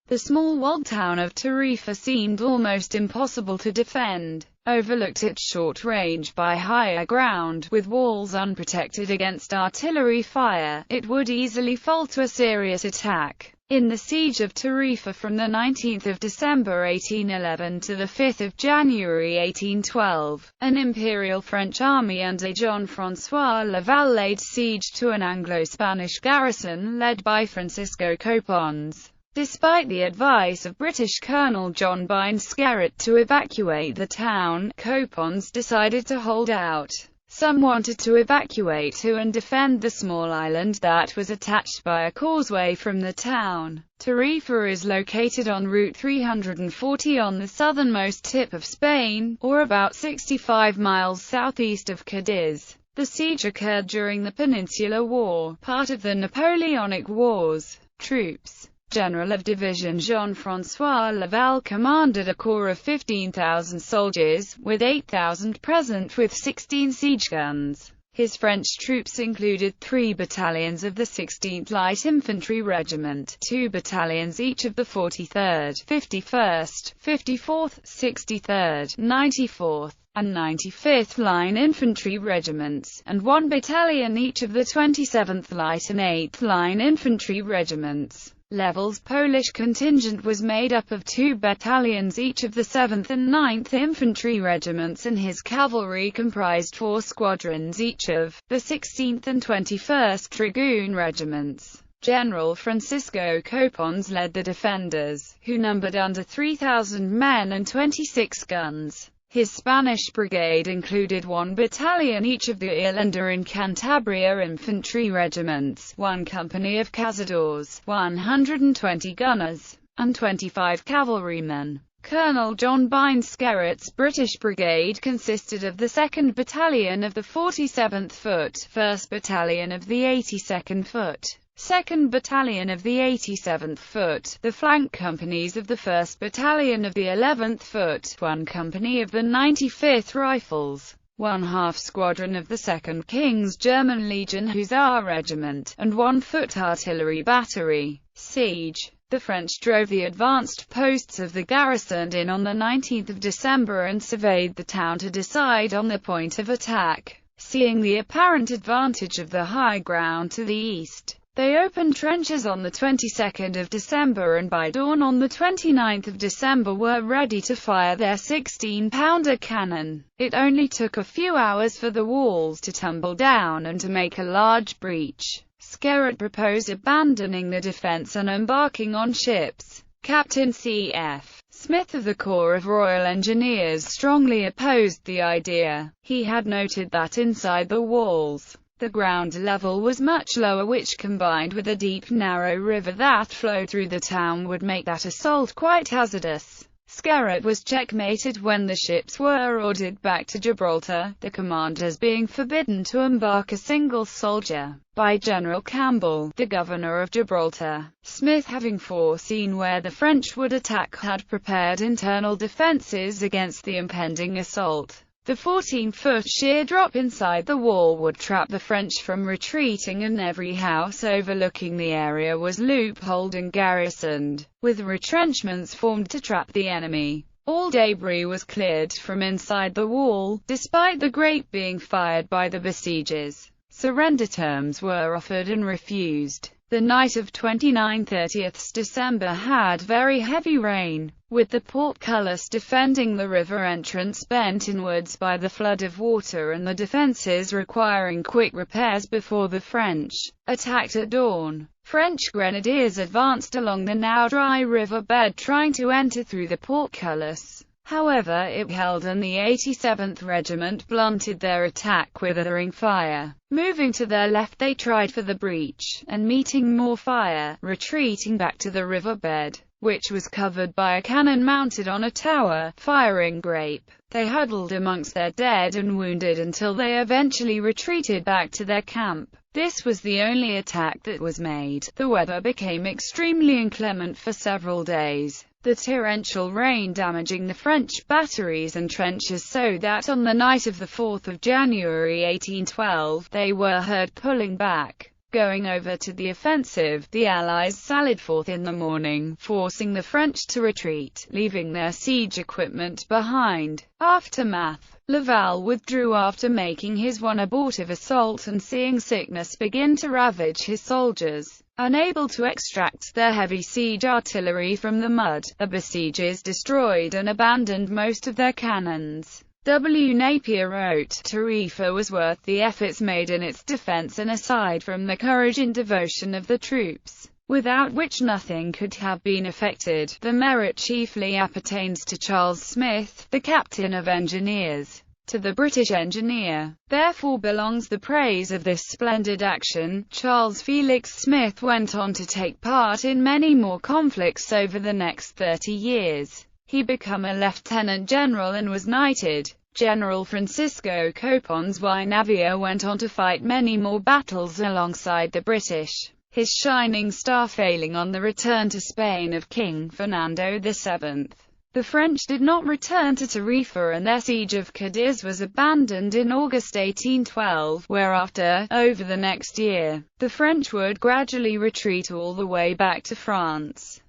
The small walled town of Tarifa seemed almost impossible to defend. Overlooked at short range by higher ground, with walls unprotected against artillery fire, it would easily fall to a serious attack. In the siege of Tarifa from the 19th of December 1811 to the 5th of January 1812, an Imperial French army under Jean-François Laval laid siege to an Anglo-Spanish garrison led by Francisco Copons. Despite the advice of British Colonel John Bynes Skerritt to evacuate the town, Copons decided to hold out. Some wanted to evacuate to and defend the small island that was attached by a causeway from the town. Tarifa is located on Route 340 on the southernmost tip of Spain, or about 65 miles southeast of Cadiz. The siege occurred during the Peninsular War, part of the Napoleonic Wars. Troops. General of Division Jean-François Laval commanded a corps of 15,000 soldiers, with 8,000 present with 16 siege guns. His French troops included 3 battalions of the 16th Light Infantry Regiment, 2 battalions each of the 43rd, 51st, 54th, 63rd, 94th, and 95th Line Infantry Regiments, and 1 battalion each of the 27th Light and 8th Line Infantry Regiments. Laval's Polish contingent was made up of 2 battalions each of the 7th and 9th Infantry Regiments, and his cavalry comprised 4 squadrons each of the 16th and 21st Dragoon Regiments. General Francisco Copons led the defenders, who numbered under 3,000 men and 26 guns. His Spanish brigade included 1 battalion each of the Irlanda and Cantabria infantry regiments, 1 company of cazadores, 120 gunners, and 25 cavalrymen. Colonel John Bynes Skerritt's British brigade consisted of the 2nd Battalion of the 47th Foot, 1st Battalion of the 82nd Foot, 2nd Battalion of the 87th Foot, the flank companies of the 1st Battalion of the 11th Foot, 1 company of the 95th Rifles, 1 half squadron of the 2nd King's German Legion Hussar Regiment, and 1 foot artillery battery. Siege. The French drove the advanced posts of the garrison in on the 19th of December and surveyed the town to decide on the point of attack. Seeing the apparent advantage of the high ground to the east, they opened trenches on the 22nd of December and by dawn on the 29th of December were ready to fire their 16-pounder cannon. It only took a few hours for the walls to tumble down and to make a large breach. Skerritt proposed abandoning the defense and embarking on ships. Captain C.F. Smith of the Corps of Royal Engineers strongly opposed the idea. He had noted that inside the walls, the ground level was much lower, which combined with a deep, narrow river that flowed through the town would make that assault quite hazardous. Skerritt was checkmated when the ships were ordered back to Gibraltar, the commanders being forbidden to embark a single soldier, by General Campbell, the governor of Gibraltar. Smith, having foreseen where the French would attack, had prepared internal defences against the impending assault. The 14-foot sheer drop inside the wall would trap the French from retreating, and every house overlooking the area was loopholed and garrisoned, with retrenchments formed to trap the enemy. All debris was cleared from inside the wall, despite the grape being fired by the besiegers. Surrender terms were offered and refused. The night of 29-30 December had very heavy rain, with the portcullis defending the river entrance bent inwards by the flood of water and the defences requiring quick repairs before the French attacked at dawn. French grenadiers advanced along the now dry river bed trying to enter through the portcullis. However, it held and the 87th Regiment blunted their attack with withering fire. Moving to their left, they tried for the breach, and meeting more fire, retreating back to the riverbed, which was covered by a cannon mounted on a tower, firing grape. They huddled amongst their dead and wounded until they eventually retreated back to their camp. This was the only attack that was made. The weather became extremely inclement for several days, the torrential rain damaging the French batteries and trenches so that on the night of the 4th of January 1812, they were heard pulling back. Going over to the offensive, the Allies sallied forth in the morning, forcing the French to retreat, leaving their siege equipment behind. Aftermath: Laval withdrew after making his one abortive assault and seeing sickness begin to ravage his soldiers. Unable to extract their heavy siege artillery from the mud, the besiegers destroyed and abandoned most of their cannons. W. Napier wrote, Tarifa was worth the efforts made in its defense, and aside from the courage and devotion of the troops, without which nothing could have been effected, the merit chiefly appertains to Charles Smith, the captain of engineers. To the British engineer, therefore, belongs the praise of this splendid action. Charles Felix Smith went on to take part in many more conflicts over the next 30 years. He became a lieutenant general and was knighted. General Francisco Copons y Navia went on to fight many more battles alongside the British, his shining star failing on the return to Spain of King Fernando VII. The French did not return to Tarifa, and their siege of Cadiz was abandoned in August 1812, whereafter, over the next year, the French would gradually retreat all the way back to France.